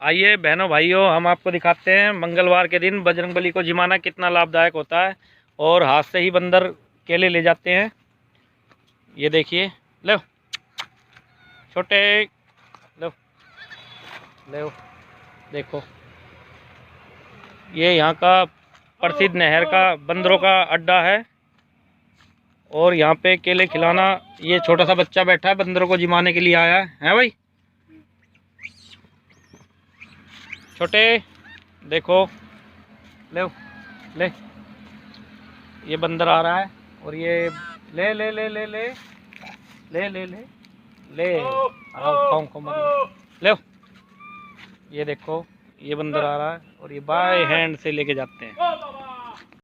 आइए बहनों भाइयों, हम आपको दिखाते हैं मंगलवार के दिन बजरंगबली को जिमाना कितना लाभदायक होता है। और हाथ से ही बंदर केले ले जाते हैं। ये देखिए, लो छोटे, लो लो, देखो ये यहाँ का प्रसिद्ध नहर का बंदरों का अड्डा है। और यहाँ पे केले खिलाना, ये छोटा सा बच्चा बैठा है, बंदरों को जिमाने के लिए आया है भाई। छोटे देखो, ले ले, ये बंदर आ रहा है और ये ले ले ले ले ले ले ले ले ले, खाओ खाओ मत ले। ये देखो, ये बंदर आ रहा है और ये बाय हैंड से लेके जाते हैं।